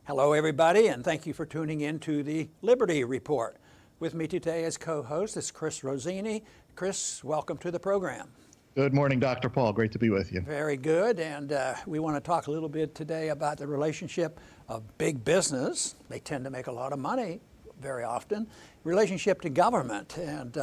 Hello, everybody, and thank you for tuning in to the Liberty Report. With me today as co-host is Chris Rossini. Chris, welcome to the program. Good morning, Dr. Paul. Great to be with you. Very good, and we want to talk a little bit today about the relationship of big business. They tend to make a lot of money very often. Relationship to government, and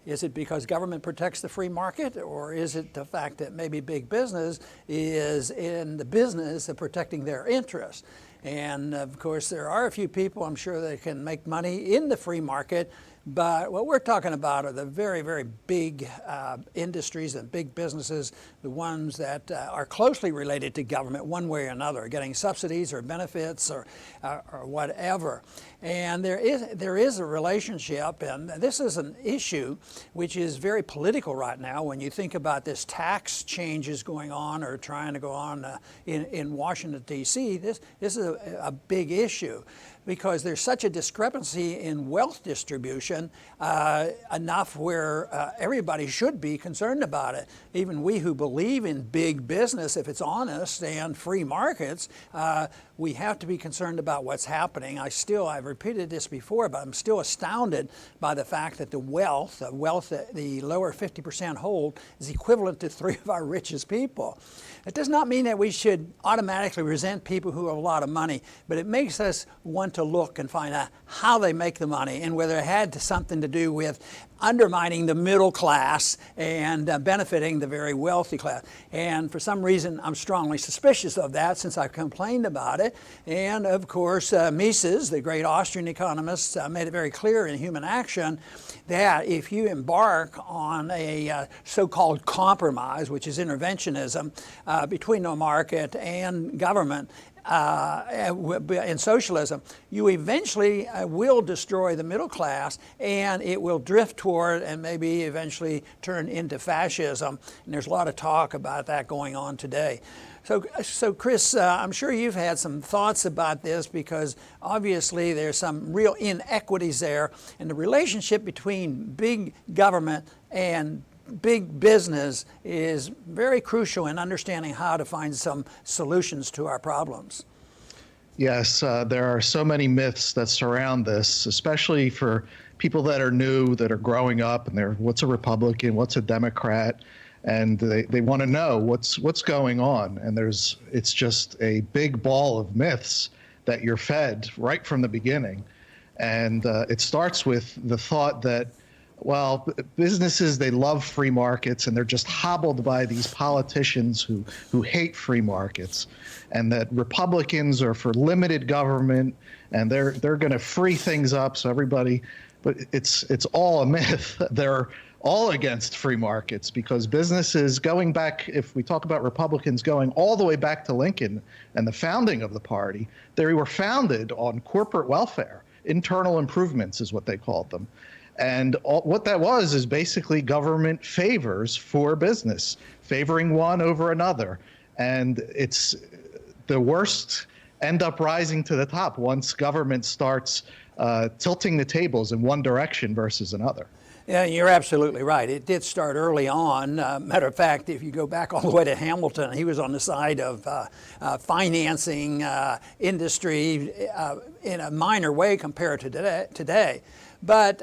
is it because government protects the free market, or is it the fact that maybe big business is in the business of protecting their interests? And of course, there are a few people, I'm sure, that can make money in the free market. But what we're talking about are the very, very big industries and big businesses, the ones that are closely related to government one way or another, getting subsidies or benefits or whatever. And there is a relationship, and this is an issue which is very political right now when you think about this tax changes going on or trying to go on in Washington, D.C. This is a big issue, because there's such a discrepancy in wealth distribution, enough where everybody should be concerned about it. Even we who believe in big business, if it's honest, and free markets, we have to be concerned about what's happening. I've repeated this before, but I'm still astounded by the fact that the wealth that the lower 50% hold is equivalent to 3 of our richest people. It does not mean that we should automatically resent people who have a lot of money, but it makes us want to look and find out how they make the money and whether it had something to do with undermining the middle class and benefiting the very wealthy class. And for some reason, I'm strongly suspicious of that since I've complained about it. And of course, Mises, the great Austrian economist, made it very clear in Human Action that if you embark on a so-called compromise, which is interventionism, between the market and government, in socialism, you eventually will destroy the middle class, and it will drift toward and maybe eventually turn into fascism. And there's a lot of talk about that going on today. So Chris, I'm sure you've had some thoughts about this, because obviously there's some real inequities there, and the relationship between big government and big business is very crucial in understanding how to find some solutions to our problems. Yes, there are so many myths that surround this, especially for people that are new, that are growing up, and they're, what's a Republican, what's a Democrat, and they want to know what's going on. And it's just a big ball of myths that you're fed right from the beginning. And it starts with the thought that, well, businesses, they love free markets, and they're just hobbled by these politicians who hate free markets, and that Republicans are for limited government, and they're going to free things up so everybody. But it's all a myth. They're all against free markets, because businesses, going back, if we talk about Republicans going all the way back to Lincoln and the founding of the party, they were founded on corporate welfare. Internal improvements is what they called them. And what that was is basically government favors for business, favoring one over another. And it's the worst end up rising to the top once government starts tilting the tables in one direction versus another. Yeah, you're absolutely right. It did start early on. Matter of fact, if you go back all the way to Hamilton, he was on the side of financing industry in a minor way compared to today. But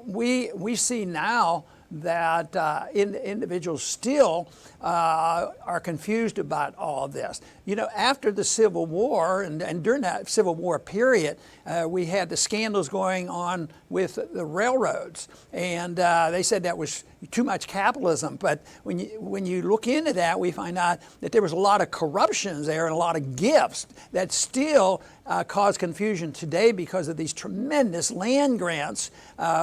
we see now that individuals still are confused about all of this. You know, after the Civil War and during that Civil War period, we had the scandals going on with the railroads, and they said that was too much capitalism. But when you look into that, we find out that there was a lot of corruptions there and a lot of gifts that still cause confusion today because of these tremendous land grants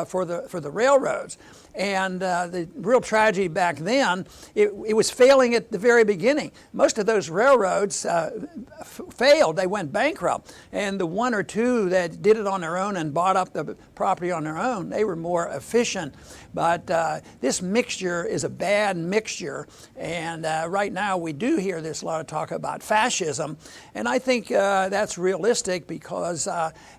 for the railroads. And the real tragedy back then, it was failing at the very beginning. Most of those railroads failed. They went bankrupt. And the one or two that did it on their own and bought up the property on their own, they were more efficient. But this mixture is a bad mixture, and right now we do hear this a lot of talk about fascism, and I think that's realistic because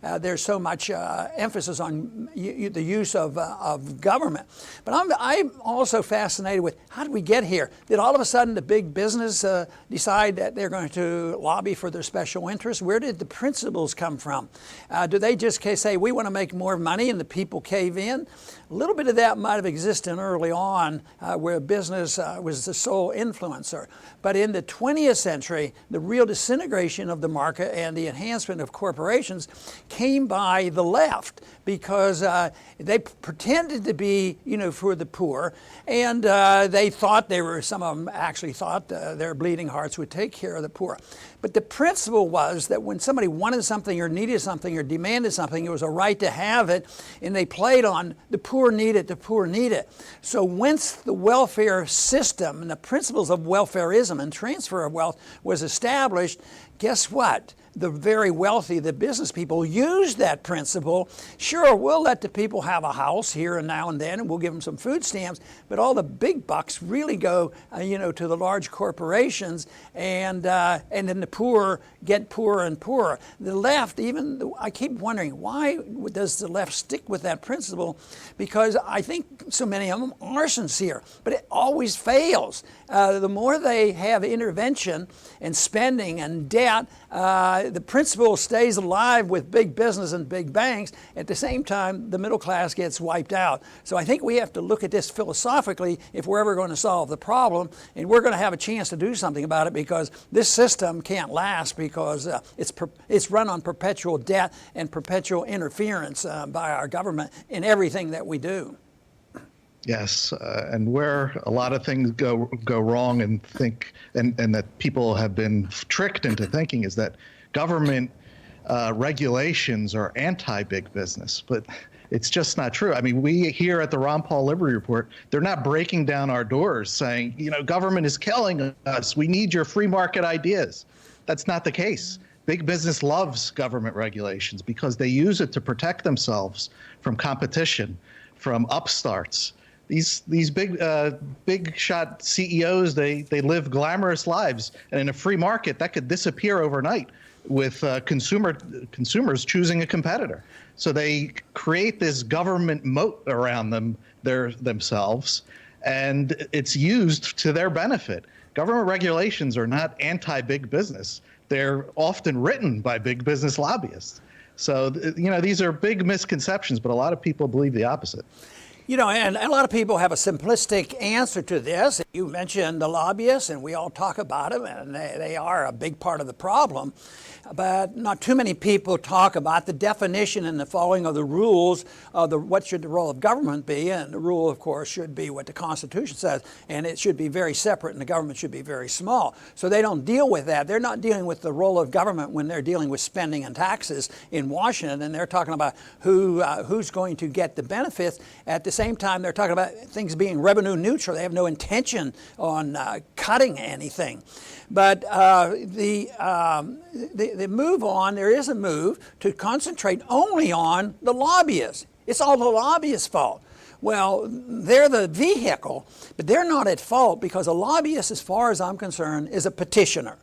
there's so much emphasis on the use of government. But I'm also fascinated with, how did we get here? Did all of a sudden the big business decide that they're going to lobby for their special interests? Where did the principles come from? Do they just say, we want to make more money, and the people cave in? A little bit of that might have existed early on, where business was the sole influencer. But in the 20th century, the real disintegration of the market and the enhancement of corporations came by the left, because they pretended to be, for the poor, and they thought some of them actually thought their bleeding hearts would take care of the poor. But the principle was that when somebody wanted something or needed something or demanded something, it was a right to have it, and they played on the poor need it, the poor need it. So once the welfare system and the principles of welfarism and transfer of wealth was established, guess what? The very wealthy, the business people, use that principle. Sure, we'll let the people have a house here and now and then, and we'll give them some food stamps, but all the big bucks really go, to the large corporations, and then the poor get poorer and poorer. The left, I keep wondering, why does the left stick with that principle? Because I think so many of them are sincere, but it always fails. The more they have intervention and spending and debt, the principle stays alive with big business and big banks. At the same time, the middle class gets wiped out. So I think we have to look at this philosophically if we're ever going to solve the problem, and we're going to have a chance to do something about it, because this system can't last, because it's run on perpetual debt and perpetual interference by our government in everything that we do. Yes, and where a lot of things go wrong and that people have been tricked into thinking is that government regulations are anti-big business, but it's just not true. I mean, we here at the Ron Paul Liberty Report, they're not breaking down our doors saying, government is killing us. We need your free market ideas. That's not the case. Big business loves government regulations because they use it to protect themselves from competition, from upstarts. These big shot CEOs, they live glamorous lives, and in a free market that could disappear overnight with consumers choosing a competitor. So they create this government moat around themselves, and it's used to their benefit. Government regulations are not anti-big business. They're often written by big business lobbyists. So these are big misconceptions, but a lot of people believe the opposite. And a lot of people have a simplistic answer to this. You mentioned the lobbyists, and we all talk about them, and they are a big part of the problem. But not too many people talk about the definition and the following of the rules of what should the role of government be. And the rule, of course, should be what the Constitution says, and it should be very separate, and the government should be very small. So they don't deal with that. They're not dealing with the role of government when they're dealing with spending and taxes in Washington, and they're talking about who's going to get the benefits. At the same time, they're talking about things being revenue neutral. They have no intention on cutting anything. But the move on, there is a move to concentrate only on the lobbyists. It's all the lobbyists' fault. Well, they're the vehicle, but they're not at fault, because a lobbyist, as far as I'm concerned, is a petitioner.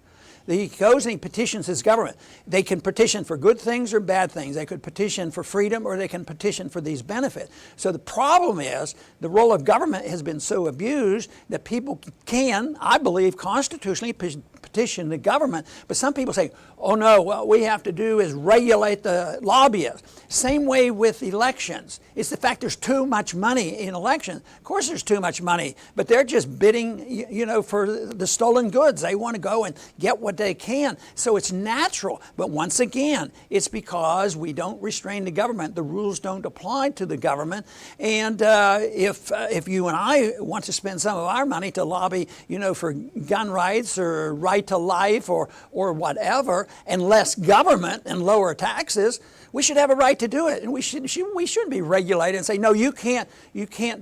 He goes and he petitions his government. They can petition for good things or bad things. They could petition for freedom, or they can petition for these benefits. So the problem is the role of government has been so abused that people can, I believe, constitutionally petition the government. But some people say, oh no, what we have to do is regulate the lobbyists. Same way with elections. It's the fact there's too much money in elections. Of course there's too much money, but they're just bidding, for the stolen goods. They want to go and get what they can. So it's natural. But once again, it's because we don't restrain the government. The rules don't apply to the government. And if you and I want to spend some of our money to lobby, for gun rights or right to life or whatever, and less government and lower taxes, we should have a right to do it. And we shouldn't be regulated and say, no, you can't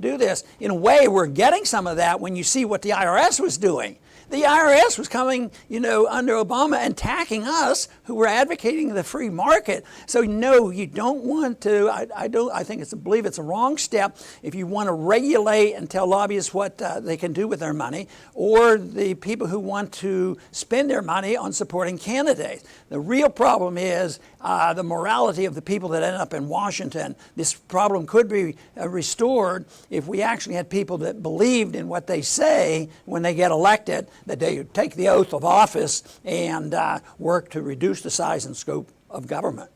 do this. In a way, we're getting some of that when you see what the IRS was doing. The IRS was coming, under Obama and attacking us who were advocating the free market. So no, you don't want to. I believe it's a wrong step if you want to regulate and tell lobbyists what they can do with their money, or the people who want to spend their money on supporting candidates. The real problem is the morality of the people that end up in Washington. This problem could be restored if we actually had people that believed in what they say when they get elected, that they take the oath of office and work to reduce the size and scope of government.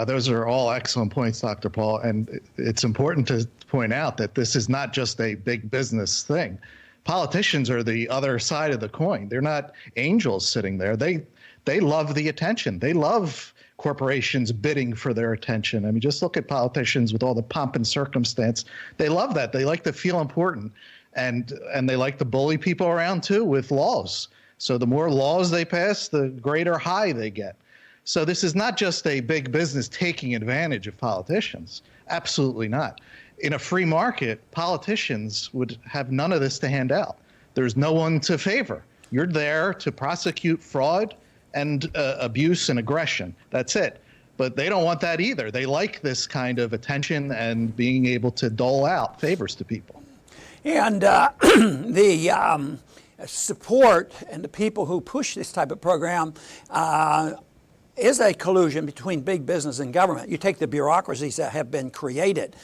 Those are all excellent points, Dr. Paul. And it's important to point out that this is not just a big business thing. Politicians are the other side of the coin. They're not angels sitting there. They love the attention. They love corporations bidding for their attention. I mean, just look at politicians with all the pomp and circumstance. They love that. They like to feel important. And they like to bully people around too with laws. So the more laws they pass, the greater high they get. So this is not just a big business taking advantage of politicians. Absolutely not. In a free market, politicians would have none of this to hand out. There's no one to favor. You're there to prosecute fraud and abuse and aggression. That's it. But they don't want that either. They like this kind of attention and being able to dole out favors to people. And the support and the people who push this type of program is a collusion between big business and government. You take the bureaucracies that have been created.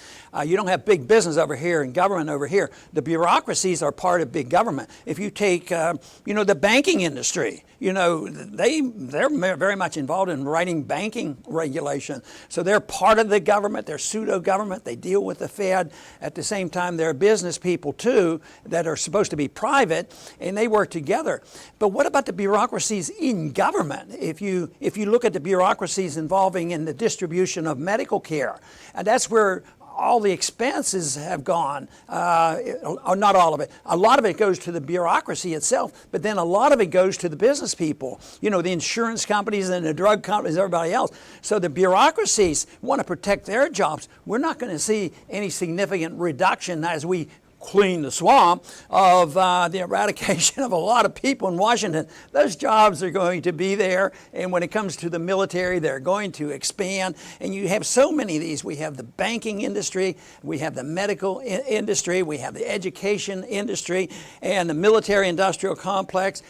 You don't have big business over here and government over here. The bureaucracies are part of big government. If you take, the banking industry, they're very much involved in writing banking regulation. So they're part of the government. They're pseudo-government. They deal with the Fed. At the same time, they're business people too that are supposed to be private, and they work together. But what about the bureaucracies in government? If you look at the bureaucracies involving in the distribution of medical care, and that's where all the expenses have gone, or not all of it. A lot of it goes to the bureaucracy itself, but then a lot of it goes to the business people, the insurance companies and the drug companies, everybody else. So the bureaucracies want to protect their jobs. We're not going to see any significant reduction as we clean the swamp of the eradication of a lot of people in Washington. Those jobs are going to be there, and when it comes to the military, they're going to expand. And you have so many of these. We have the banking industry, we have the medical industry, we have the education industry, and the military-industrial complex.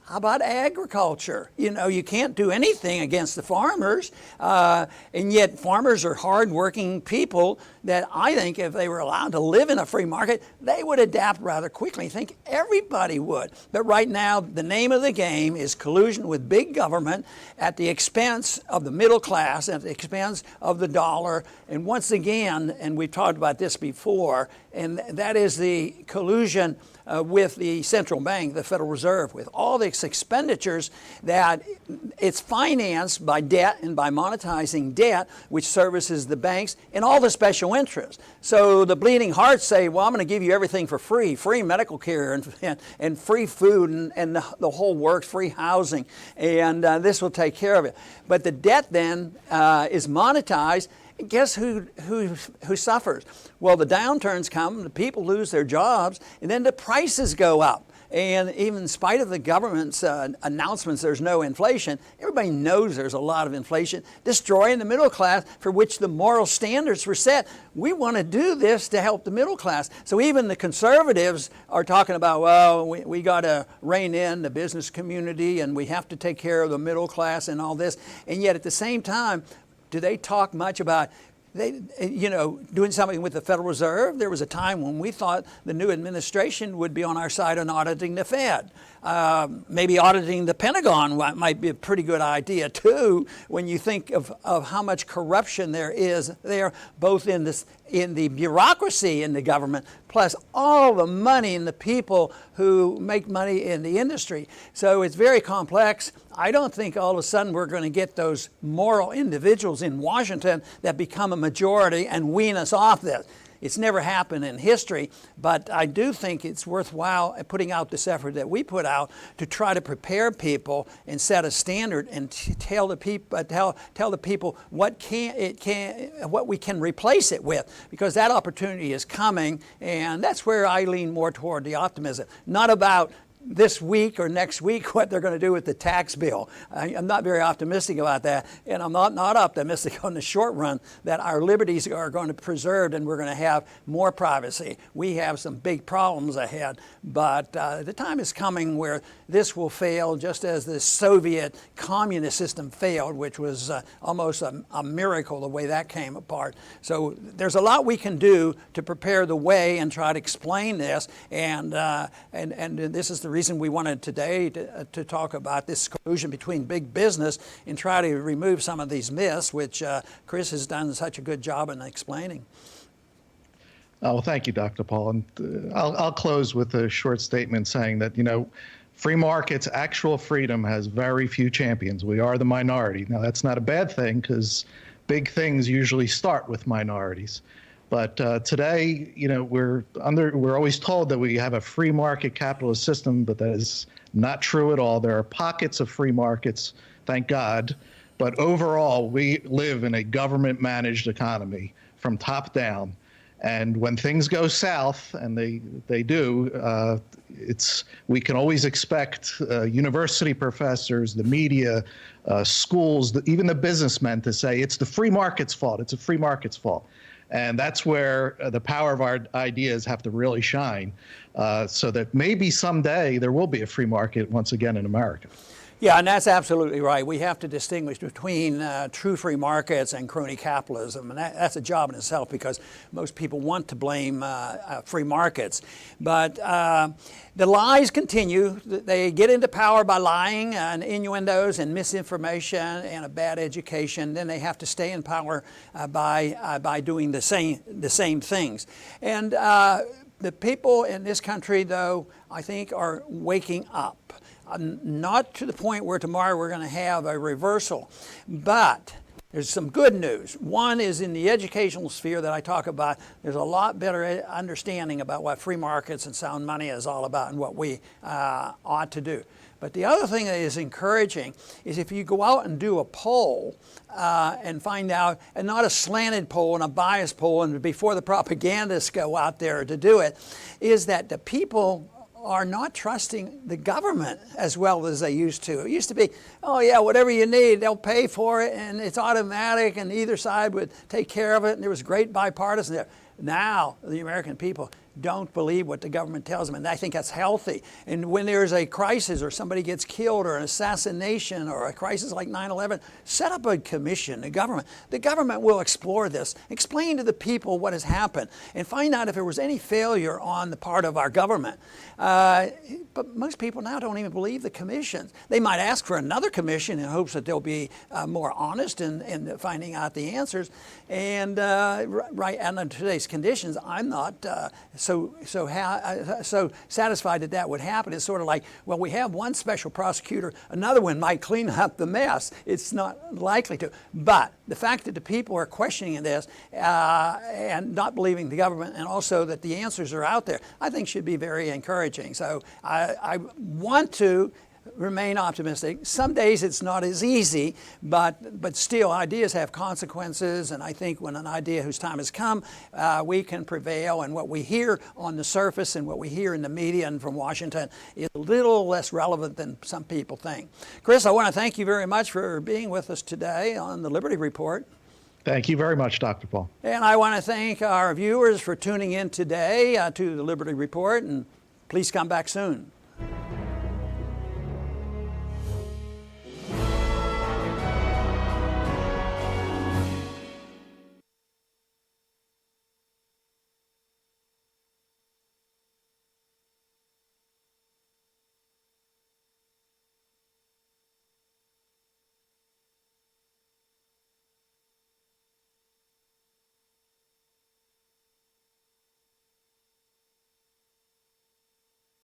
How about agriculture? You can't do anything against the farmers, and yet farmers are hard-working people that I think if they were allowed to live in a free market, they would adapt rather quickly. I think everybody would. But right now, the name of the game is collusion with big government at the expense of the middle class, at the expense of the dollar. And once again, and we've talked about this before, and that is the collusion with the central bank, the Federal Reserve, with all the expenditures that it's financed by debt and by monetizing debt, which services the banks and all the special interests. So the bleeding hearts say, well, I'm going to give you everything for free medical care and free food and the whole works, free housing, and this will take care of it. But the debt then is monetized. Guess who suffers? Well, the downturns come, the people lose their jobs, and then the prices go up. And even in spite of the government's announcements there's no inflation, everybody knows there's a lot of inflation, destroying the middle class for which the moral standards were set. We want to do this to help the middle class. So even the conservatives are talking about, well, we got to rein in the business community and we have to take care of the middle class and all this. And yet at the same time, do they talk much about doing something with the Federal Reserve? There was a time when we thought the new administration would be on our side on auditing the Fed. Maybe auditing the Pentagon might be a pretty good idea too, when you think of how much corruption there is there, both in the bureaucracy in the government, plus all the money and the people who make money in the industry. So it's very complex. I don't think all of a sudden we're going to get those moral individuals in Washington that become a majority and wean us off this. It's never happened in history, but I do think it's worthwhile putting out this effort that we put out to try to prepare people and set a standard and tell the people what we can replace it with, because that opportunity is coming, and that's where I lean more toward the optimism. Not about this week or next week what they're going to do with the tax bill. I'm not very optimistic about that, and I'm not optimistic on the short run that our liberties are going to be preserved and we're going to have more privacy. We have some big problems ahead, but the time is coming where this will fail just as the Soviet communist system failed, which was almost a miracle the way that came apart. So there's a lot we can do to prepare the way and try to explain this, and this is the reason we wanted today to talk about this collusion between big business and try to remove some of these myths, which Chris has done such a good job in explaining. Well, thank you, Dr. Paul. And I'll close with a short statement saying that, free markets, actual freedom has very few champions. We are the minority. Now, that's not a bad thing because big things usually start with minorities. But today, we're always told that we have a free market capitalist system, but that is not true at all. There are pockets of free markets, thank God. But overall, we live in a government-managed economy from top down. And when things go south, and they do, we can always expect university professors, the media, schools, even the businessmen to say it's the free market's fault. It's a free market's fault. And that's where the power of our ideas have to really shine, so that maybe someday there will be a free market once again in America. Yeah, and that's absolutely right. We have to distinguish between true free markets and crony capitalism, and that's a job in itself because most people want to blame free markets. But the lies continue. They get into power by lying and innuendos and misinformation and a bad education. Then they have to stay in power by doing the same things. And the people in this country, though, I think are waking up. Not to the point where tomorrow we're going to have a reversal, but there's some good news. One is in the educational sphere that I talk about, there's a lot better understanding about what free markets and sound money is all about and what we ought to do. But the other thing that is encouraging is if you go out and do a poll and find out, and not a slanted poll and a biased poll, and before the propagandists go out there to do it, is that the people are not trusting the government as well as they used to. It used to be, oh yeah, whatever you need, they'll pay for it, and it's automatic, and either side would take care of it, and there was great bipartisan there. Now, the American people don't believe what the government tells them, and I think that's healthy. And when there's a crisis or somebody gets killed or an assassination or a crisis like 9/11, set up a commission, the government will explore this, explain to the people what has happened, and find out if there was any failure on the part of our government. But most people now don't even believe the commissions. They might ask for another commission in hopes that they'll be more honest in finding out the answers. And right under today's conditions, I'm not so satisfied that that would happen. It's sort of like, well, we have one special prosecutor, another one might clean up the mess. It's not likely to. But the fact that the people are questioning this and not believing the government, and also that the answers are out there, I think should be very encouraging. So I want to remain optimistic. Some days it's not as easy, but still ideas have consequences, and I think when an idea whose time has come, we can prevail, and what we hear on the surface and what we hear in the media and from Washington is a little less relevant than some people think. Chris, I want to thank you very much for being with us today on the Liberty Report. Thank you very much, Dr. Paul. And I want to thank our viewers for tuning in today to the Liberty Report, and please come back soon.